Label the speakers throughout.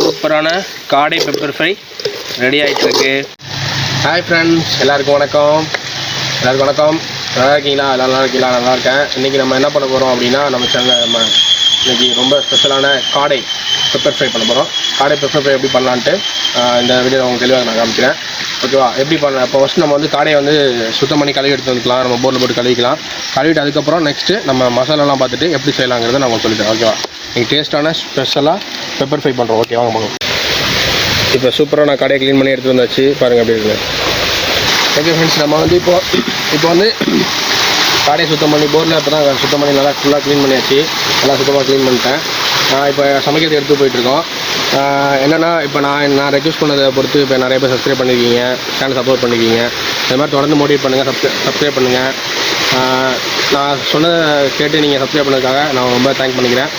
Speaker 1: சூப்பரான காடை pepper fry ready ஆகிட்டு இருக்கு. ஹாய் ஃப்ரெண்ட்ஸ், எல்லாருக்கும் வணக்கம். நல்லா இருக்கீங்களா? நல்லா இருக்கேன். இன்றைக்கி நம்ம என்ன பண்ண போகிறோம் அப்படின்னா, நம்ம இன்றைக்கி ரொம்ப ஸ்பெஷலான காடை பெப்பர் ஃப்ரை பண்ண போகிறோம். காடை பெப்பர் ஃப்ரை எப்படி பண்ணலான்ட்டு இந்த வீடியோ உங்களுக்கு தெளிவாக நான் காமிக்கிறேன். ஓகேவா? எப்படி பண்ண இப்போ ஃபஸ்ட்டு நம்ம காடையை சுத்தம் பண்ணி கழுவி எடுத்து வந்துக்கலாம். நம்ம போர்டில் போட்டு கழுவிக்கலாம். கழுவிட்டு அதுக்கப்புறம் நெக்ஸ்ட்டு நம்ம மசாலாலாம் பார்த்துட்டு எப்படி செய்யலாங்கிறத நான் உங்களுக்கு சொல்லித்தரேன். ஓகேவா? நீங்கள் டேஸ்ட்டான ஸ்பெஷலாக பெப்பர் ஃப்ரை பண்ணுறோம். ஓகே, வாங்க போகணும். இப்போ சூப்பராக நான் கடையை க்ளீன் பண்ணி எடுத்து வந்தாச்சு. பாருங்கள் எப்படி இருக்குது. ஓகே ஃப்ரெண்ட்ஸ், நம்ம இப்போ காடையை சுத்தம் பண்ணி போர்டில் இப்போ தான் சுத்தம் பண்ணி நல்லா ஃபுல்லாக க்ளீன் பண்ணியாச்சு. நல்லா சுத்தமாக க்ளீன் பண்ணிட்டேன். இப்போ சமைக்கிறது எடுத்து போயிட்டுருக்கோம். என்னென்னா, இப்போ நான் ரெக்வஸ்ட் பண்ணதை பொறுத்து இப்போ நிறைய பேர் சப்ஸ்கிரைப் பண்ணியிருக்கீங்க, சேனல் சப்போர்ட் பண்ணியிருக்கீங்க. இது மாதிரி தொடர்ந்து மோட்டிவேட் பண்ணுங்கள், சப்ஸ்கிரைப் பண்ணுங்கள். நான் சொன்னதை கேட்டு நீங்கள் சப்ஸ்கிரைப் பண்ணதுக்காக நான் ரொம்ப தேங்க் பண்ணிக்கிறேன்.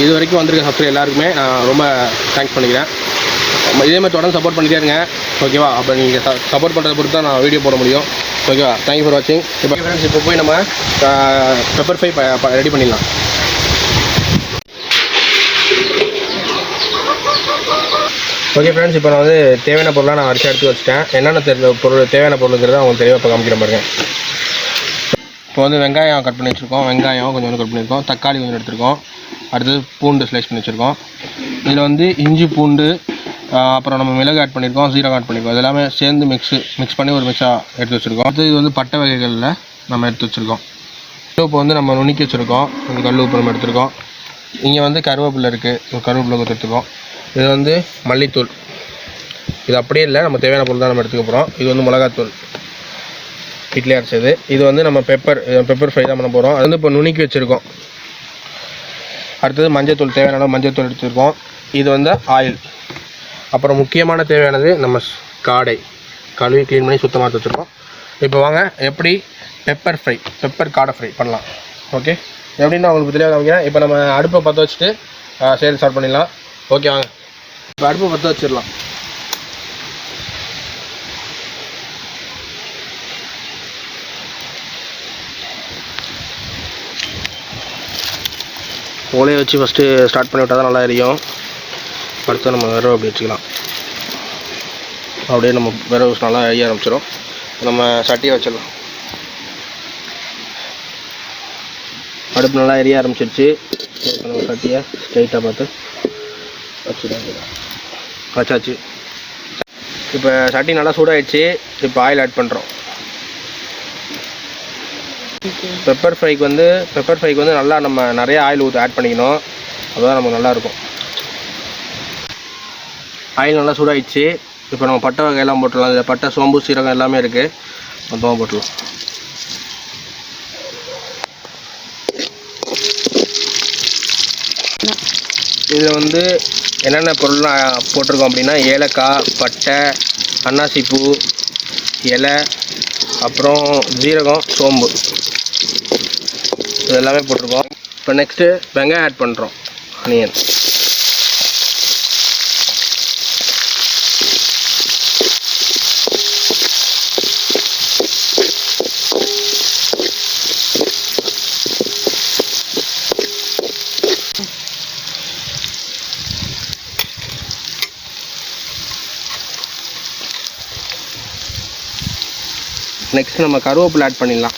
Speaker 1: இது வரைக்கும் வந்திருக்க சப்ஸ்கிரைப் எல்லாருக்குமே நான் ரொம்ப தேங்க்ஸ் பண்ணிக்கிறேன். இதே மாதிரி தொடர்ந்து சப்போர்ட் பண்ணிட்டே இருங்க. ஓகேவா? அப்போ நீங்கள் சப்போர்ட் பண்ணுறதை பொறுத்து தான் நான் வீடியோ போட முடியும். ஓகேவா? தேங்க்யூ ஃபார் வாட்சிங். இப்போ ஃப்ரெண்ட்ஸ், இப்போ போய் நம்ம பெப்பர் ஃப்ரை ரெடி பண்ணிடலாம். ஓகே ஃப்ரெண்ட்ஸ், இப்போ நான் தேவையான பொருளாக நான் வரிசை எடுத்து வச்சுட்டேன். என்னென்ன தேவையான பொருளுங்கிறத அவங்க தெளிவாக இப்போ காமிக்கிற பாருங்க. இப்போ வெங்காயம் கட் பண்ணி வச்சுருக்கோம். வெங்காயம் கொஞ்சம் கட் பண்ணியிருக்கோம். தக்காளி கொஞ்சம் எடுத்துருக்கோம். அடுத்தது பூண்டு ஸ்லைஸ் பண்ணி வச்சுருக்கோம். இதில் இஞ்சி, பூண்டு, அப்புறம் நம்ம மிளகு ஆட் பண்ணியிருக்கோம், சீரகம் ஆட் பண்ணியிருக்கோம். இது எல்லாமே சேர்ந்து மிக்ஸ் பண்ணி ஒரு மிக்ஸாக எடுத்து வச்சுருக்கோம். அடுத்தது இது பட்டை வகைகளில் நம்ம எடுத்து வச்சுருக்கோம். உப்பு நம்ம நுணுக்கி வச்சுருக்கோம். கொஞ்சம் கல் உப்பு நம்ம எடுத்துருக்கோம். இங்கே கருவேப்பிலை இருக்குது, கருவேப்பிலை கொஞ்சம் எடுத்துருக்கோம். இது மல்லித்தூள். இது அப்படியே இல்லை, நம்ம தேவையான பொருள் தான் நம்ம எடுத்துக்க போகிறோம். இது மிளகாத்தூள் வீட்டிலே அரைச்சது. இது நம்ம பெப்பர் ஃப்ரை தான் பண்ண போகிறோம். அது இப்போ நுணுக்கி வச்சுருக்கோம். அடுத்தது மஞ்சத்தூள், தேவையான அளவு மஞ்சத்தூள் எடுத்துருக்கோம். இது ஆயில். அப்புறம் முக்கியமான தேவையானது நம்ம காடை கழுவி க்ளீன் பண்ணி சுத்தமாக வச்சுருக்கோம். இப்போ வாங்க எப்படி பெப்பர் காடை ஃப்ரை பண்ணலாம். ஓகே, எப்படின்னு உங்களுக்கு தெளிவாக காமிக்கிறேன். இப்போ நம்ம அடுப்பை பற்ற வச்சுட்டு சேல் ஸ்டார்ட் பண்ணிடலாம். ஓகே, வாங்க இப்போ அடுப்பை பற்ற வச்சிடலாம். ஓலையை வச்சு ஃபஸ்ட்டு ஸ்டார்ட் பண்ணி விட்டால் தான் நல்லா எரியும். அடுத்து நம்ம விரவை அப்படி வச்சுக்கலாம். அப்படியே நம்ம விரவு நல்லா எரிய ஆரம்பிச்சிடும். நம்ம சட்டியை வச்சிடலாம். அடுப்பு நல்லா எரிய ஆரம்பிச்சிருச்சு. இப்போ நம்ம சட்டியை ஸ்ட்ரைட்டாக பார்த்து வச்சாச்சு. இப்போ சட்டி நல்லா சூடாகிடுச்சு. இப்போ ஆயில் ஆட் பண்ணுறோம். பெப்பர் ஃப்ரைக்கு நல்லா நம்ம நிறைய ஆயில் ஆட் பண்ணிக்கணும். அதுதான் நமக்கு நல்லாயிருக்கும். ஆயில் நல்லா சூடாகிடுச்சு. இப்போ நம்ம பட்டை வகையெல்லாம் போட்டுடலாம். இதில் பட்டை, சோம்பு, சீரகம் எல்லாமே இருக்குது. மொத்தமாக போட்டுடலாம். இதில் என்னென்ன பொருள்லாம் போட்டிருக்கோம் அப்படின்னா, ஏலக்காய், பட்டை, அன்னாசிப்பூ, இலை, அப்புறம் ஜீரகம், சோம்பு, இது எல்லாமே போட்டிருக்கோம். இப்போ நெக்ஸ்ட்டு வெங்காயம் ஆட் பண்ணுறோம். ஆனியன். நெக்ஸ்ட் நம்ம கருவேப்பிலை ஆட் பண்ணிடலாம்.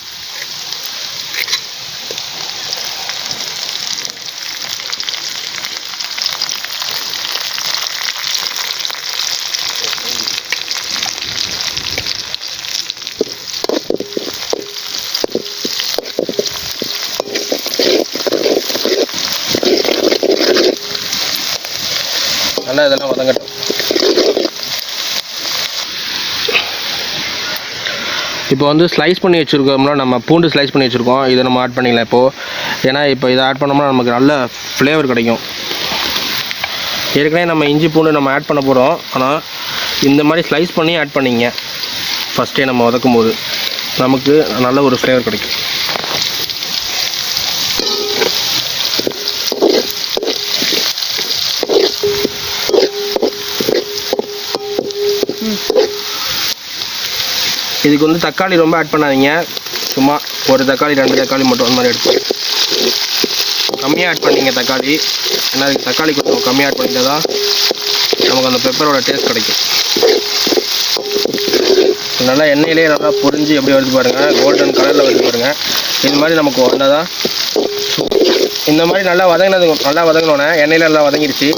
Speaker 1: நல்லா இதெல்லாம் வதங்கட்டும். இப்போ ஸ்லைஸ் பண்ணி வச்சுருக்கோம்னா, நம்ம பூண்டு ஸ்லைஸ் பண்ணி வச்சுருக்கோம். இதை நம்ம ஆட் பண்ணிக்கலாம் இப்போது. ஏன்னா இப்போ இதை ஆட் பண்ணோம்னா நமக்கு நல்ல ஃப்ளேவர் கிடைக்கும். ஏற்கனவே நம்ம இஞ்சி பூண்டு நம்ம ஆட் பண்ண போகிறோம். ஆனால் இந்த மாதிரி ஸ்லைஸ் பண்ணி ஆட் பண்ணிங்க ஃபஸ்ட்டே நம்ம வதக்கும் போது நமக்கு நல்ல ஒரு ஃப்ளேவர் கிடைக்கும். இதுக்கு தக்காளி ரொம்ப ஆட் பண்ணாதீங்க. சும்மா ஒரு தக்காளி 2 தக்காளி மட்டும் அந்த மாதிரி எடுத்து கம்மியாக ஆட் பண்ணிங்க தக்காளி. ஏன்னா அதுக்கு தக்காளி கொஞ்சம் கம்மியாக ஆட் பண்ணிட்டா தான் நமக்கு அந்த பெப்பரோட டேஸ்ட் கிடைக்கும். நல்லா எண்ணெயிலே நல்லா பொரிஞ்சு எப்படி வருது பாருங்கள், கோல்டன் கலரில் வருது பாருங்கள். இது மாதிரி நமக்கு வந்தால் தான் இந்த மாதிரி நல்லா வதங்கினோன்னே எண்ணெயில் நல்லா வதங்கிடுச்சு.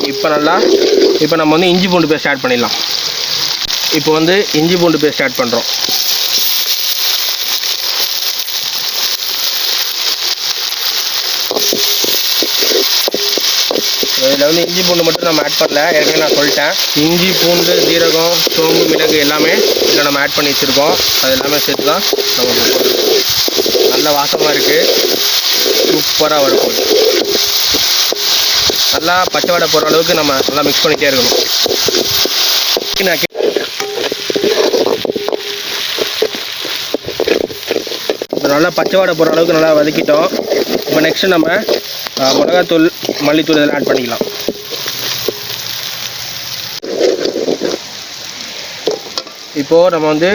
Speaker 1: இப்போ நம்ம வந்து இஞ்சி பூண்டு பேஸ்ட் ஆட் பண்ணிடலாம். இப்போ வந்து இஞ்சி பூண்டு பேஸ்ட் ஆட் பண்ணுறோம். இதில் வந்து இஞ்சி பூண்டு மட்டும் நம்ம ஆட் பண்ணல, ஏற்கனவே நான் சொல்லிட்டேன். இஞ்சி பூண்டு ஜீரகம் சோம்பு மிளகு எல்லாமே இதில் நம்ம ஆட் பண்ணி வச்சுருக்கோம். அது எல்லாமே சேர்த்து தான் நம்ம போடுறோம். நல்ல வாசமாக இருக்குது, சூப்பராக வரும். நல்லா பச்சை வடை போடுற அளவுக்கு நம்ம நல்லா மிக்ஸ் பண்ணிகிட்டே இருக்கணும். இப்போ நல்லா பச்சை வடை போடுற அளவுக்கு நல்லா வதக்கிட்டோம். இப்போ நெக்ஸ்ட்டு நம்ம மிளகாத்தூள் மல்லித்தூள் இதெல்லாம் ஆட் பண்ணிக்கலாம். இப்போது நம்ம வந்து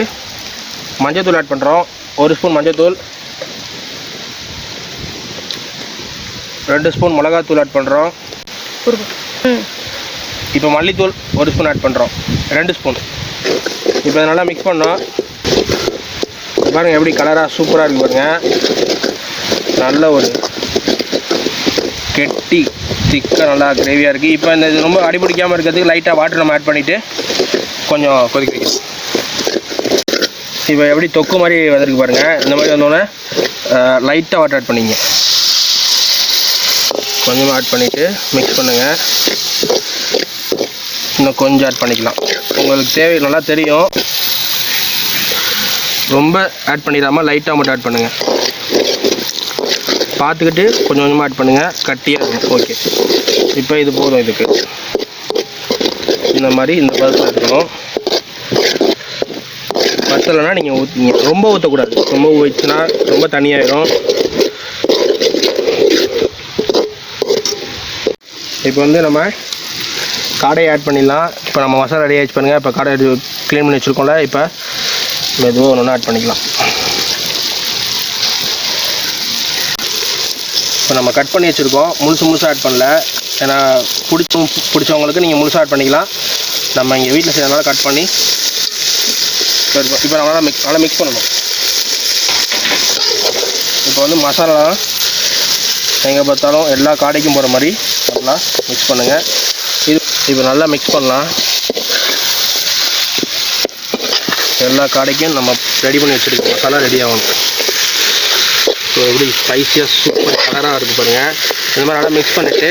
Speaker 1: மஞ்சத்தூள் ஆட் பண்ணுறோம். 1 ஸ்பூன் மஞ்சத்தூள், 2 ஸ்பூன் மிளகாத்தூள் ஆட் பண்ணுறோம். இப்போ மல்லித்தூள் 1 ஸ்பூன் ஆட் பண்ணுறோம், 2 ஸ்பூன். இப்போ இதை நல்லா மிக்ஸ் பண்ணோம். பாருங்கள் எப்படி கலராக சூப்பராக இருக்குது பாருங்கள். நல்ல ஒரு கெட்டி திக்காக நல்லா கிரேவியாக இருக்குது. இப்போ இந்த இது ரொம்ப அடிபிடிக்காமல் இருக்கிறதுக்கு லைட்டாக வாட்டர் நம்ம ஆட் பண்ணிவிட்டு கொஞ்சம் கொதிக்க வைக்கணும். இப்போ எப்படி தொக்கு மாதிரி வந்திருக்கு பாருங்கள். இந்த மாதிரி வந்தோடனே லைட்டாக வாட்டர் ஆட் பண்ணிங்க, கொஞ்சமாக ஆட் பண்ணிவிட்டு மிக்ஸ் பண்ணுங்கள். இன்னும் கொஞ்சம் ஆட் பண்ணிக்கலாம், உங்களுக்கு தேவை நல்லா தெரியும். ரொம்ப ஆட் பண்ணிடாமல் லைட்டாக மட்டும் ஆட் பண்ணுங்கள். பார்த்துக்கிட்டு கொஞ்சம் கொஞ்சமாக ஆட் பண்ணுங்கள், கட்டியாக இருக்கும். ஓகே, இப்போ இது போதும். இதுக்கு இந்த மாதிரி இந்த பதத்தில் இருக்கணும். பத்தலைன்னா நீங்கள் ஊற்றிங்க, ரொம்ப ஊற்றக்கூடாது. ரொம்ப ஊற்றினா ரொம்ப தனியாகிடும். இப்போ வந்து நம்ம காடை ஆட் பண்ணிடலாம். இப்போ நம்ம மசாலா ரெடி ஆகிடுச்சு பண்ணுங்கள். இப்போ காடை க்ளீன் பண்ணி வச்சுருக்கோம்ல, இப்போ மெதுவாக ஒன்று ஆட் பண்ணிக்கலாம். இப்போ நம்ம கட் பண்ணி வச்சுருக்கோம், முழுசாக ஆட் பண்ணல. ஏன்னா பிடிச்சவங்களுக்கு நீங்கள் முழுசாக ஆட் பண்ணிக்கலாம். நம்ம இங்கே வீட்டில் செய்யறதுனால கட் பண்ணி இப்போ நல்லா மிக்ஸ் பண்ணணும். இப்போ வந்து மசாலா எங்கே பார்த்தாலும் எல்லா காடைக்கும் போகிற மாதிரி நல்லா மிக்ஸ் பண்ணுங்கள். இப்போ நல்லா மிக்ஸ் பண்ணலாம். எல்லா காடைக்கும் நம்ம ரெடி பண்ணி வச்சுருக்கோம், மசாலா ரெடி ஆகணும். ஸோ எப்படி ஸ்பைஸியாக சூப்பர் கலராக இருக்குது பாருங்கள். இந்த மாதிரி நல்லா மிக்ஸ் பண்ணிவிட்டு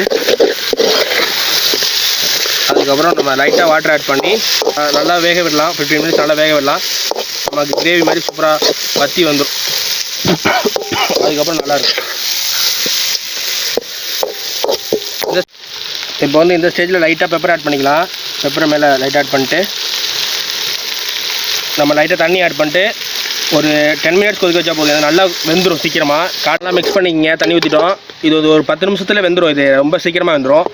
Speaker 1: அதுக்கப்புறம் நம்ம லைட்டாக வாட்டர் ஆட் பண்ணி நல்லா வேக விடலாம். 15 மினிட்ஸ் நல்லா வேக விடலாம். நமக்கு கிரேவி மாதிரி சூப்பராக வற்றி வந்துடும். அதுக்கப்புறம் நல்லாயிருக்கும். இப்போ வந்து இந்த ஸ்டேஜில் லைட்டாக பெப்பர் ஆட் பண்ணிக்கலாம். பெப்பரை மேலே லைட்டாக ஆட் பண்ணிட்டு நம்ம லைட்டாக தண்ணி ஆட் பண்ணிட்டு ஒரு 10 மினிட்ஸ் கொதிக்க வச்சா போதும். நல்லா வெந்துடும் சீக்கிரமாக. காடெலாம் மிக்ஸ் பண்ணிக்கிங்க, தண்ணி ஊற்றிட்டோம். இது ஒரு 10 நிமிஷத்தில் வெந்துடும். இது ரொம்ப சீக்கிரமாக வெந்துடும்.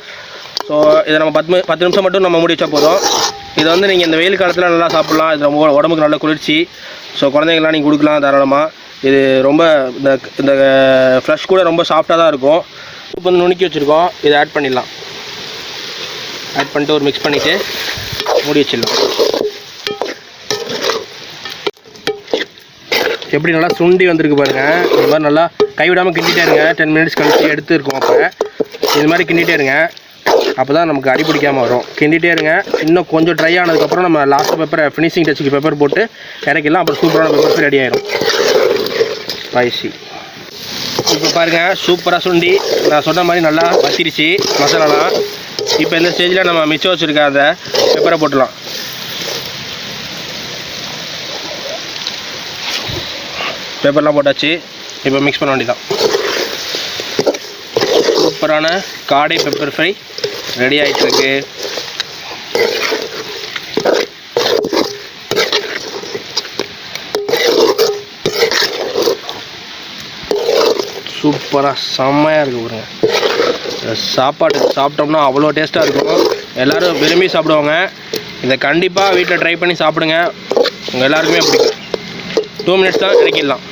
Speaker 1: ஸோ இதை நம்ம 10 நிமிஷம் மட்டும் நம்ம மூடி வச்சா போதும். இதை வந்து நீங்கள் இந்த வெயில் காலத்தில் நல்லா சாப்பிட்லாம். இது ரொம்ப உடம்புக்கு நல்ல குளிர்ச்சி. ஸோ குழந்தைங்களாம் நீங்கள் கொடுக்கலாம் தாராளமாக. இது ரொம்ப இந்த ஃப்ரெஷ் கூட ரொம்ப சாஃப்டாக தான் இருக்கும். இப்போ வந்து நுணுக்கி வச்சுருக்கோம், இதை ஆட் பண்ணிடலாம். ஆட் பண்ணிட்டு ஒரு மிக்ஸ் பண்ணிவிட்டு மூடி வச்சிடலாம். எப்படி நல்லா சுண்டி வந்திருக்கு பாருங்கள். இந்த மாதிரி நல்லா கைவிடாமல் கிண்டிகிட்டே இருங்க. 10 மினிட்ஸ் கழிச்சு எடுத்து இருக்கும். அப்போ இது மாதிரி கிண்டிகிட்டே இருங்க, அப்போ தான் நமக்கு அடி பிடிக்காமல் வரும். கிண்டிகிட்டே இருங்க. இன்னும் கொஞ்சம் ட்ரை ஆனதுக்கப்புறம் நம்ம லாஸ்ட் பெப்பரை ஃபினிஷிங் டச்சுக்கு பெப்பர் போட்டு இறக்கிடலாம். அப்புறம் சூப்பரான பெப்பர் ரெடி ஆயிடும். ஸ்பைசி. இப்போ பாருங்கள் சூப்பராக சுண்டி நான் சொன்ன மாதிரி நல்லா வத்திருச்சு மசாலாலாம். இப்போ இந்த ஸ்டேஜில் நம்ம மிச்சம் வச்சுருக்க அந்த பெப்பரை போட்டுடலாம். பெப்பர்லாம் போட்டாச்சு. இப்போ மிக்ஸ் பண்ண வேண்டியதான். சூப்பரான காடை பெப்பர் ஃப்ரை ரெடி ஆகிட்டுருக்கு. சூப்பராக செம்மையாக இருக்குது பாருங்க. சாப்பாட்டுக்கு சாப்பிட்டோம்னா அவ்வளோ டேஸ்ட்டாக இருக்கும். எல்லோரும் விரும்பி சாப்பிடுவாங்க. இதை கண்டிப்பாக வீட்டில் ட்ரை பண்ணி சாப்பிடுங்க, உங்கள் எல்லாருக்குமே பிடிக்கும். 2 மினிட்ஸ் தான், இறக்கிடலாம்.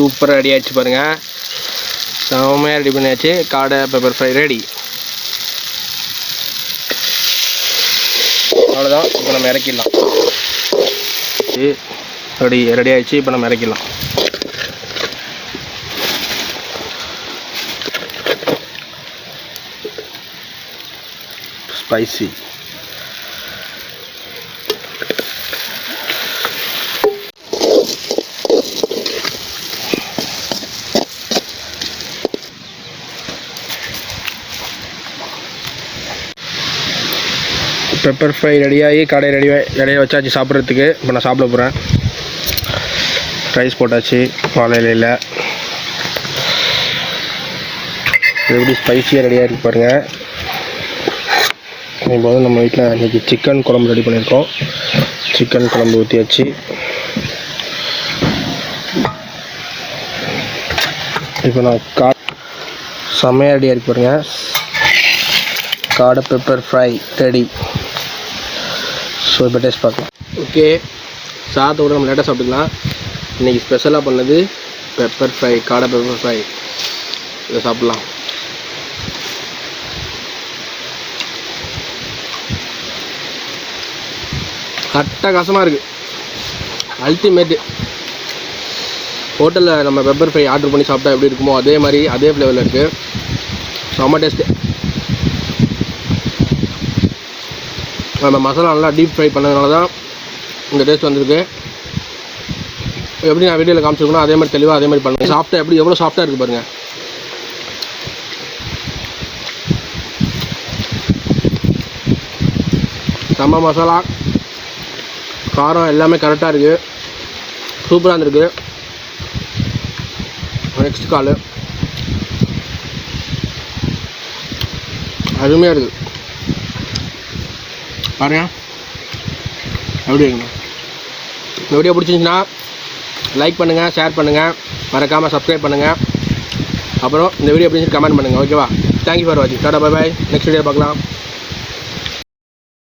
Speaker 1: சூப்பராக ரெடி ஆகிடுச்சு பாருங்கள். செம்மையாக ரெடி பண்ணியாச்சு. காடை பெப்பர் ஃப்ரை ரெடி. அவ்வளோதான். இப்போ நம்ம இறக்கிடலாம். ரெடி ஆகிடுச்சு. இப்போ நம்ம இறக்கிடலாம். ஸ்பைசி பெப்பர் ஃப்ரை ரெடியாகி காடை ரெடியாக வச்சாச்சு சாப்பிட்றதுக்கு. இப்போ நான் சாப்பிட போகிறேன். ரைஸ் போட்டாச்சு வாழை இலையில். எப்படி ஸ்பைஸியாக ரெடியாக இருக்கு பாருங்கள். இப்போ வந்து நம்ம வீட்டில் இன்றைக்கி சிக்கன் குழம்பு ரெடி பண்ணியிருக்கோம். சிக்கன் குழம்பு ஊற்றியாச்சு. இப்போ நான் செம்மையாக ரெடியாக இருக்கு பாருங்கள். காடை பெப்பர் ஃப்ரை ரெடி. ஸோ இப்போ டேஸ்ட் பார்க்கலாம். ஓகே, சாதத்தோடு நம்ம லேட்டாக சாப்பிட்டுக்கலாம். இன்றைக்கி ஸ்பெஷலாக பண்ணது பெப்பர் ஃப்ரை, காடை பெப்பர் ஃப்ரை. இதை சாப்பிட்லாம். அட்டகாசமாக இருக்குது. அல்டிமேட்டு. ஹோட்டலில் நம்ம பெப்பர் ஃப்ரை ஆர்டர் பண்ணி சாப்பிட்டா எப்படி இருக்குமோ அதே மாதிரி அதே ஃப்ளேவரில் இருக்குது. செம்ம டேஸ்ட்டு. நம்ம மசாலா நல்லா டீப் ஃப்ரை பண்ணதுனால தான் இந்த டேஸ்ட் வந்திருக்கு. எப்படி நான் வீடியோவில் காமிச்சிருக்கணும் அதே மாதிரி தெளிவாக அதே மாதிரி பண்ணுங்கள். சாஃப்டாக எப்படி எவ்வளோ சாஃப்டாக இருக்குது பாருங்கள். செம்ம மசாலா, காரம் எல்லாமே கரெக்டாக இருக்குது. சூப்பராக இருந்திருக்கு. நெக்ஸ்ட் கால் அருமையாக இருக்குது பாருங்க. எப்படி இருக்குங்க? இந்த வீடியோ பிடிச்சிருந்துச்சுன்னா லைக் பண்ணுங்கள், ஷேர் பண்ணுங்கள், மறக்காமல் சப்ஸ்கிரைப் பண்ணுங்கள். அப்புறம் இந்த வீடியோ பிடிச்சி கமெண்ட் பண்ணுங்கள். ஓகேவா? தேங்க்யூ ஃபார் வாட்சிங். Tata bye bye. Next video பார்க்கலாம்.